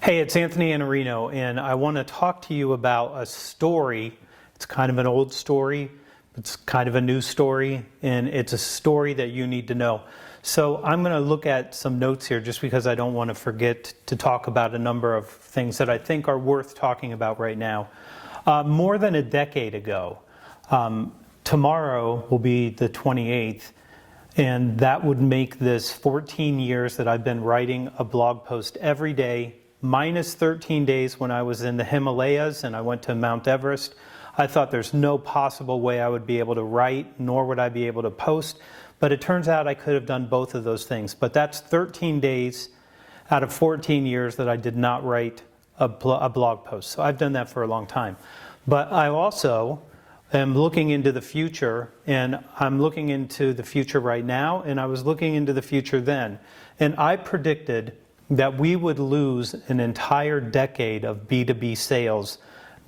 Hey, it's Anthony Iannarino, and I want to talk to you about a story. It's kind of an old story, it's kind of a new story, and it's a story that you need to know. So I'm going to look at some notes here just because I don't want to forget to talk about a number of things that I think are worth talking about right now. More than a decade ago, tomorrow will be the 28th, and that would make this 14 years that I've been writing a blog post every day, minus 13 days when I was in the Himalayas and I went to Mount Everest. I thought there's no possible way I would be able to write, nor would I be able to post. But it turns out I could have done both of those things. But that's 13 days out of 14 years that I did not write a blog post. So I've done that for a long time. But I also am looking into the future, and I'm looking into the future right now, and I was looking into the future then. And I predicted that we would lose an entire decade of B2B sales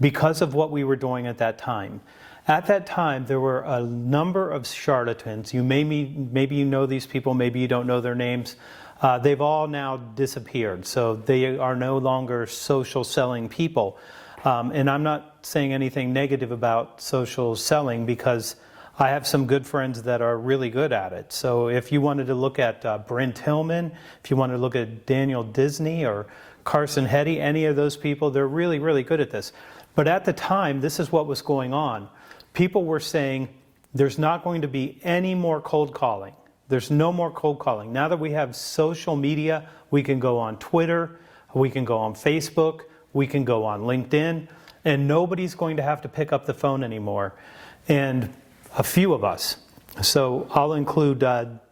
because of what we were doing at that time. At that time, there were a number of charlatans. Maybe you know these people, maybe you don't know their names. They've all now disappeared, so they are no longer social selling people. And I'm not saying anything negative about social selling because I have some good friends that are really good at it. So if you wanted to look at Brent Tillman, if you wanted to look at Daniel Disney or Carson Hetty, any of those people, they're really, really good at this. But at the time, this is what was going on. People were saying, there's not going to be any more cold calling. There's no more cold calling. Now that we have social media, we can go on Twitter, we can go on Facebook, we can go on LinkedIn, and nobody's going to have to pick up the phone anymore. And a few of us. So I'll include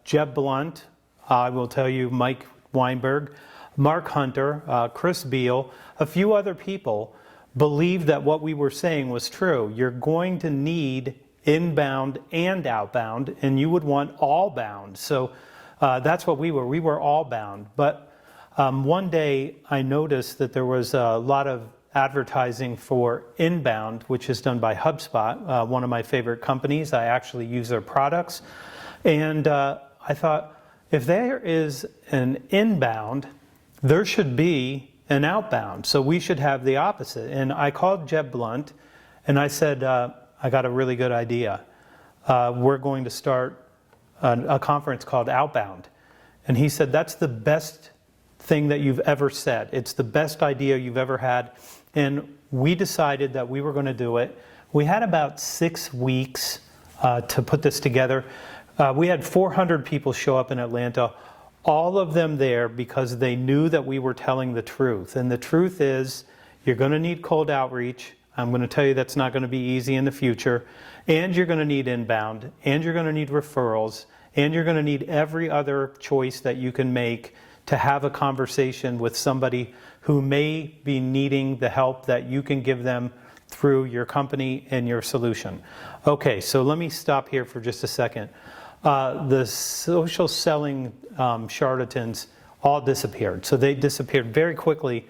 Jeb Blunt, I will tell you Mike Weinberg, Mark Hunter, Chris Beal, a few other people believed that what we were saying was true. You're going to need inbound and outbound, and you would want all bound. So that's what we were. We were all bound. But one day I noticed that there was a lot of advertising for inbound, which is done by HubSpot, one of my favorite companies. I actually use their products. And I thought, if there is an inbound, there should be an outbound. So we should have the opposite. And I called Jeb Blunt and I said, I got a really good idea. We're going to start a conference called Outbound. And he said, that's the best thing that you've ever said. It's the best idea you've ever had. And we decided that we were going to do it. We had about 6 weeks to put this together. We had 400 people show up in Atlanta, all of them there because they knew that we were telling the truth. And the truth is, you're going to need cold outreach. I'm going to tell you that's not going to be easy in the future. And you're going to need inbound. And you're going to need referrals. And you're going to need every other choice that you can make to have a conversation with somebody who may be needing the help that you can give them through your company and your solution. Okay, so let me stop here for just a second. The social selling charlatans all disappeared. So they disappeared very quickly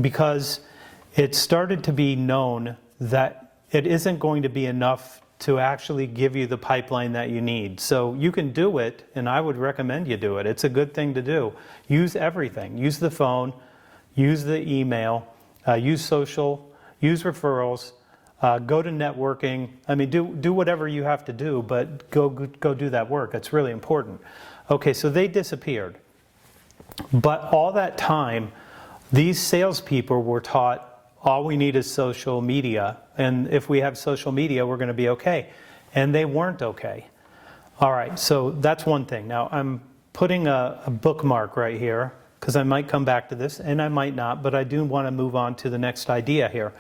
because it started to be known that it isn't going to be enough to actually give you the pipeline that you need. So you can do it, and I would recommend you do it. It's a good thing to do. Use everything. Use the phone, use the email, use social, use referrals, go to networking. I mean, do whatever you have to do, but go do that work. It's really important. Okay, so they disappeared. But all that time, these salespeople were taught all we need is social media, and if we have social media, we're going to be okay. And they weren't okay. All right, so that's one thing. Now, I'm putting a bookmark right here, because I might come back to this, and I might not, but I do want to move on to the next idea here.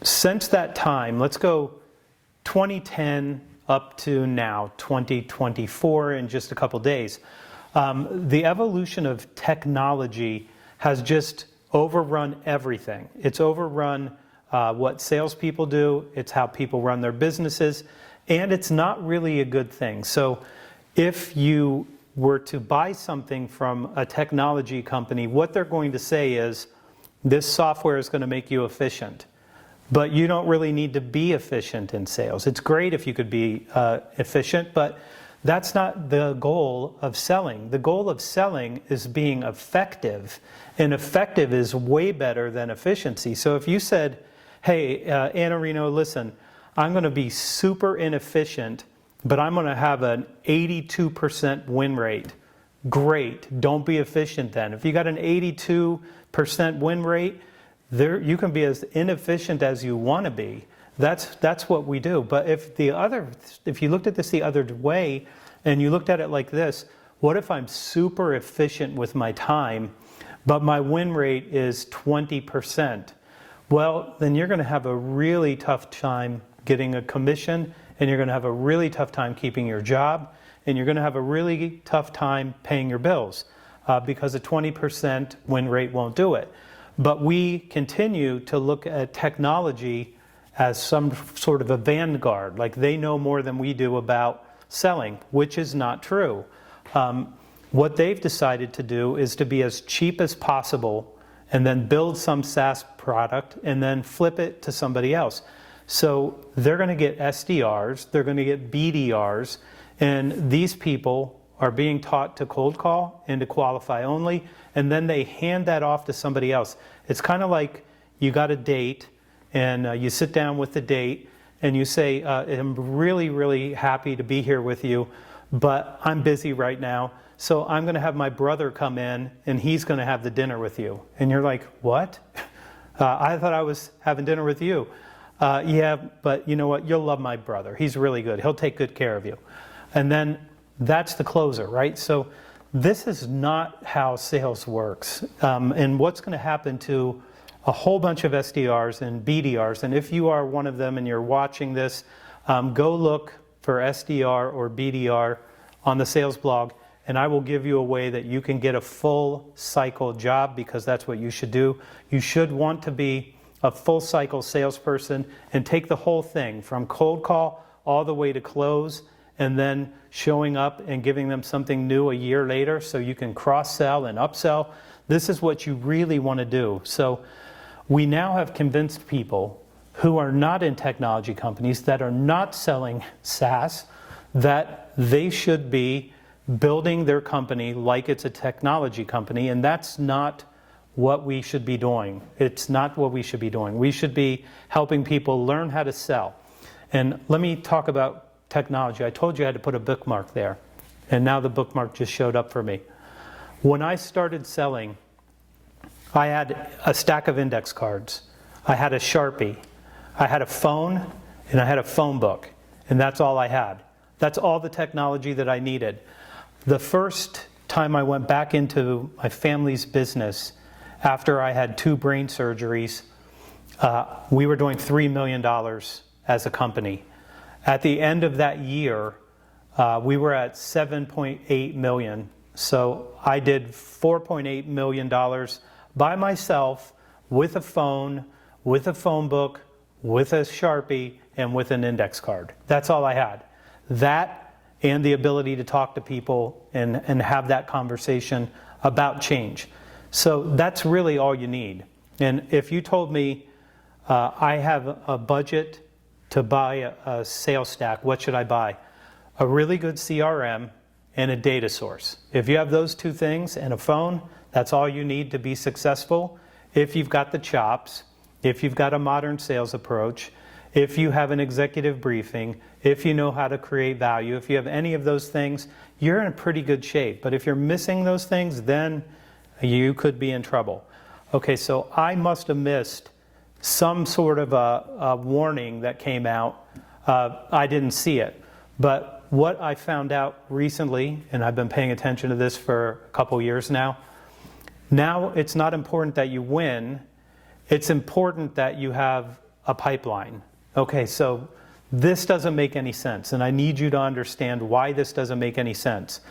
Since that time, let's go 2010 up to now, 2024 in just a couple days. The evolution of technology has just overrun everything. It's overrun what salespeople do. It's how people run their businesses. And it's not really a good thing. So if you were to buy something from a technology company, what they're going to say is, this software is going to make you efficient. But you don't really need to be efficient in sales. It's great if you could be efficient, but That's not the goal of selling. The goal of selling is being effective, and effective is way better than efficiency. So if you said, hey, Anna Reno, listen, I'm going to be super inefficient, but I'm going to have an 82% win rate. Great. Don't be efficient then. If you got an 82% win rate, you can be as inefficient as you want to be. That's what we do. But if you looked at this the other way and you looked at it like this, what if I'm super efficient with my time, but my win rate is 20%? Well, then you're going to have a really tough time getting a commission, and you're going to have a really tough time keeping your job, and you're going to have a really tough time paying your bills because a 20% win rate won't do it. But we continue to look at technology as some sort of a vanguard, like they know more than we do about selling, which is not true. What they've decided to do is to be as cheap as possible and then build some SaaS product and then flip it to somebody else. So they're going to get SDRs, they're going to get BDRs, and these people are being taught to cold call and to qualify only, and then they hand that off to somebody else. It's kind of like you got a date, and you sit down with the date, and you say, I'm really, really happy to be here with you, but I'm busy right now, so I'm going to have my brother come in, and he's going to have the dinner with you. And you're like, what? I thought I was having dinner with you. Yeah, but you know what? You'll love my brother. He's really good. He'll take good care of you. And then that's the closer, right? So this is not how sales works. And what's going to happen to a whole bunch of SDRs and BDRs, and if you are one of them and you're watching this, go look for SDR or BDR on the sales blog, and I will give you a way that you can get a full cycle job, because that's what you should do. You should want to be a full cycle salesperson and take the whole thing from cold call all the way to close, and then showing up and giving them something new a year later so you can cross-sell and upsell. This is what you really want to do. So we now have convinced people who are not in technology companies, that are not selling SaaS, that they should be building their company like it's a technology company, and that's not what we should be doing. It's not what we should be doing. We should be helping people learn how to sell. And let me talk about technology. I told you I had to put a bookmark there, and now the bookmark just showed up for me. When I started selling, I had a stack of index cards. I had a Sharpie. I had a phone, and I had a phone book, and that's all I had. That's all the technology that I needed. The first time I went back into my family's business after I had 2 brain surgeries, we were doing $3 million as a company. At the end of that year, we were at $7.8 million. So I did $4.8 million by myself with a phone book, with a Sharpie, and with an index card. That's all I had. That and the ability to talk to people and have that conversation about change. So that's really all you need. And if you told me I have a budget to buy a sales stack, what should I buy? A really good CRM and a data source. If you have those 2 things and a phone, that's all you need to be successful. If you've got the chops, if you've got a modern sales approach, if you have an executive briefing, if you know how to create value, if you have any of those things, you're in pretty good shape. But if you're missing those things, then you could be in trouble. Okay, so I must have missed some sort of a warning that came out. I didn't see it. But what I found out recently, and I've been paying attention to this for a couple years now it's not important that you win, it's important that you have a pipeline. Okay, so this doesn't make any sense, and I need you to understand why this doesn't make any sense.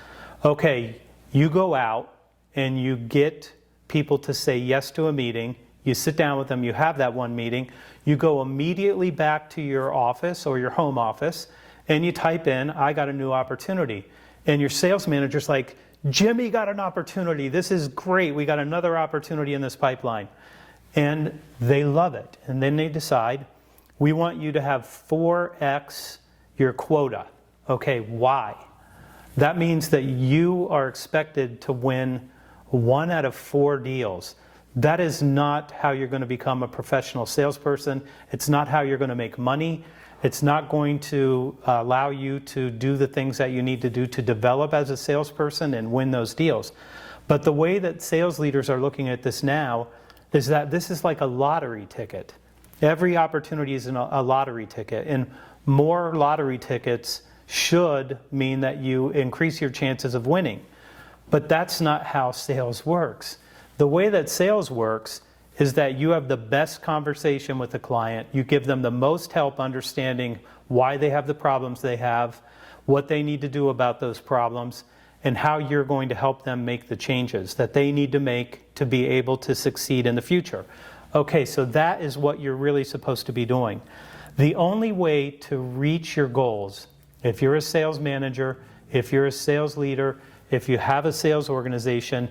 Okay, you go out and you get people to say yes to a meeting, you sit down with them, you have that one meeting, you go immediately back to your office or your home office, and you type in, I got a new opportunity. And your sales manager's like, Jimmy got an opportunity, this is great, we got another opportunity in this pipeline. And they love it. And then they decide, we want you to have 4x your quota. Okay, why? That means that you are expected to win 1 out of 4 deals. That is not how you're going to become a professional salesperson. It's not how you're going to make money. It's not going to allow you to do the things that you need to do to develop as a salesperson and win those deals. But the way that sales leaders are looking at this now is that this is like a lottery ticket. Every opportunity is a lottery ticket, and more lottery tickets should mean that you increase your chances of winning. But that's not how sales works. The way that sales works is that you have the best conversation with the client. You give them the most help understanding why they have the problems they have, what they need to do about those problems, and how you're going to help them make the changes that they need to make to be able to succeed in the future. Okay, so that is what you're really supposed to be doing. The only way to reach your goals, if you're a sales manager, if you're a sales leader, if you have a sales organization,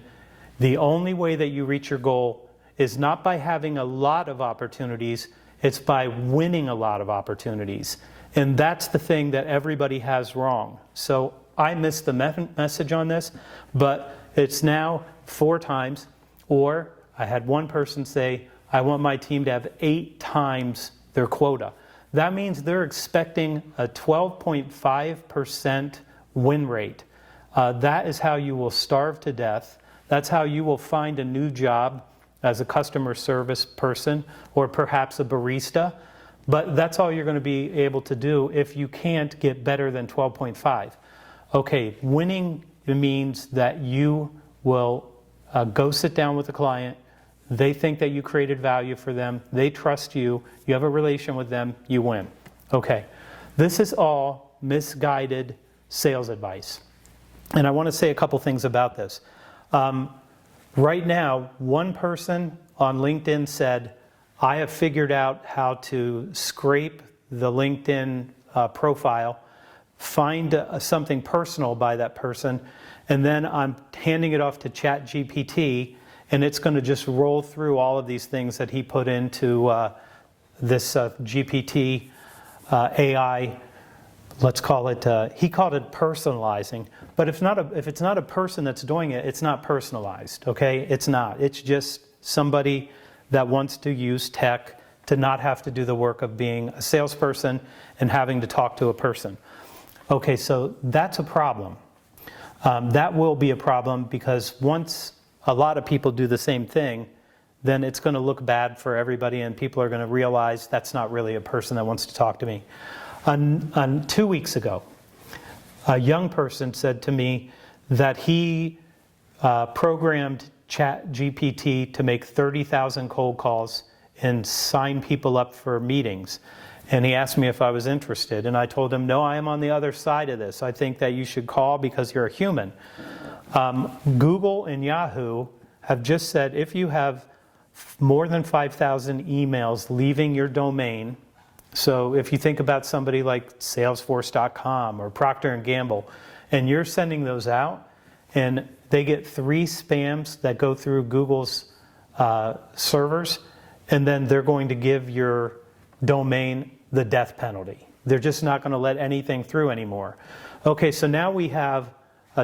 the only way that you reach your goal is not by having a lot of opportunities, it's by winning a lot of opportunities. And that's the thing that everybody has wrong. So I missed the message on this, but it's now 4 times, or I had one person say, I want my team to have 8 times their quota. That means they're expecting a 12.5% win rate. That is how you will starve to death. That's how you will find a new job as a customer service person or perhaps a barista. But that's all you're going to be able to do if you can't get better than 12.5. Okay, winning means that you will go sit down with the client. They think that you created value for them. They trust you. You have a relation with them. You win. Okay, this is all misguided sales advice. And I want to say a couple things about this. Right now, one person on LinkedIn said, I have figured out how to scrape the LinkedIn profile, find something personal by that person, and then I'm handing it off to ChatGPT, and it's going to just roll through all of these things that he put into this GPT AI. Let's call it, he called it personalizing. But if it's not a person that's doing it, it's not personalized, okay? It's not. It's just somebody that wants to use tech to not have to do the work of being a salesperson and having to talk to a person. Okay, so that's a problem. That will be a problem because once a lot of people do the same thing, then it's going to look bad for everybody and people are going to realize that's not really a person that wants to talk to me. 2 weeks ago, a young person said to me that he programmed ChatGPT to make 30,000 cold calls and sign people up for meetings. And he asked me if I was interested. And I told him, no, I am on the other side of this. I think that you should call because you're a human. Google and Yahoo have just said if you have more than 5,000 emails leaving your domain, so if you think about somebody like Salesforce.com or Procter & Gamble, and you're sending those out, and they get 3 spams that go through Google's servers, and then they're going to give your domain the death penalty. They're just not going to let anything through anymore. Okay, so now we have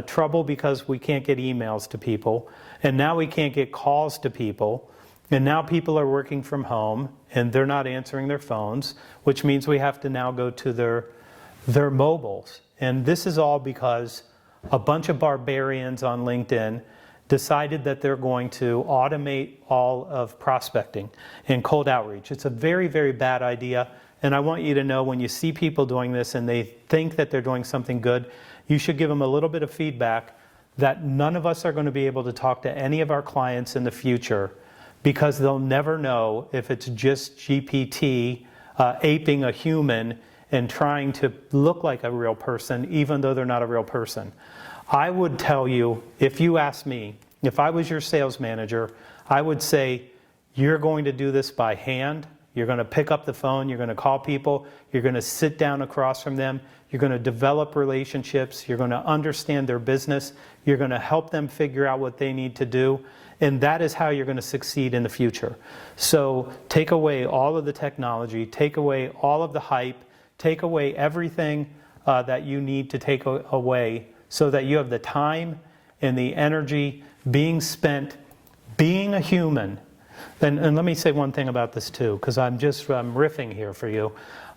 trouble because we can't get emails to people, and now we can't get calls to people. And now people are working from home and they're not answering their phones, which means we have to now go to their mobiles. And this is all because a bunch of barbarians on LinkedIn decided that they're going to automate all of prospecting and cold outreach. It's a very, very bad idea. And I want you to know when you see people doing this and they think that they're doing something good, you should give them a little bit of feedback that none of us are going to be able to talk to any of our clients in the future because they'll never know if it's just GPT aping a human and trying to look like a real person, even though they're not a real person. I would tell you, if you asked me, if I was your sales manager, I would say, you're going to do this by hand. You're going to pick up the phone. You're going to call people. You're going to sit down across from them. You're going to develop relationships. You're going to understand their business. You're going to help them figure out what they need to do. And that is how you're going to succeed in the future. So take away all of the technology, take away all of the hype, take away everything that you need to take away so that you have the time and the energy being spent being a human. And let me say one thing about this too, because I'm riffing here for you.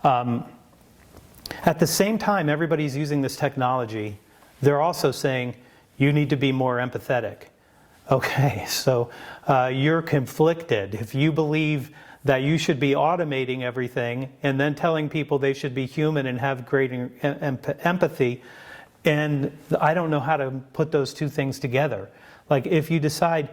At the same time everybody's using this technology, they're also saying you need to be more empathetic. Okay, so you're conflicted. If you believe that you should be automating everything and then telling people they should be human and have greater empathy, and I don't know how to put those two things together. Like if you decide,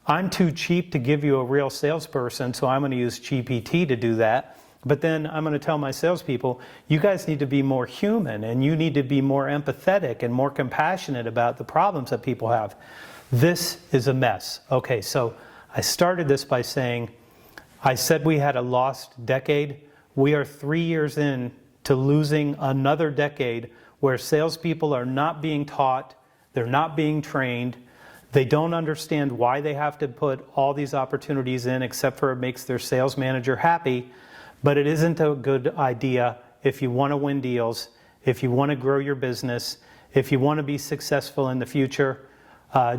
I'm too cheap to give you a real salesperson, so I'm going to use GPT to do that, but then I'm going to tell my salespeople, you guys need to be more human and you need to be more empathetic and more compassionate about the problems that people have. This is a mess. Okay, so I started this by saying, I said we had a lost decade. We are 3 years in to losing another decade where salespeople are not being taught, they're not being trained, they don't understand why they have to put all these opportunities in except for it makes their sales manager happy. But it isn't a good idea if you want to win deals, if you want to grow your business, if you want to be successful in the future.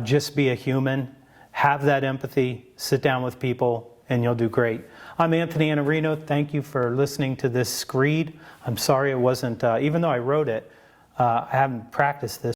Just be a human, have that empathy, sit down with people, and you'll do great. I'm Anthony Iannarino. Thank you for listening to this screed. I'm sorry it wasn't, even though I wrote it, I haven't practiced this.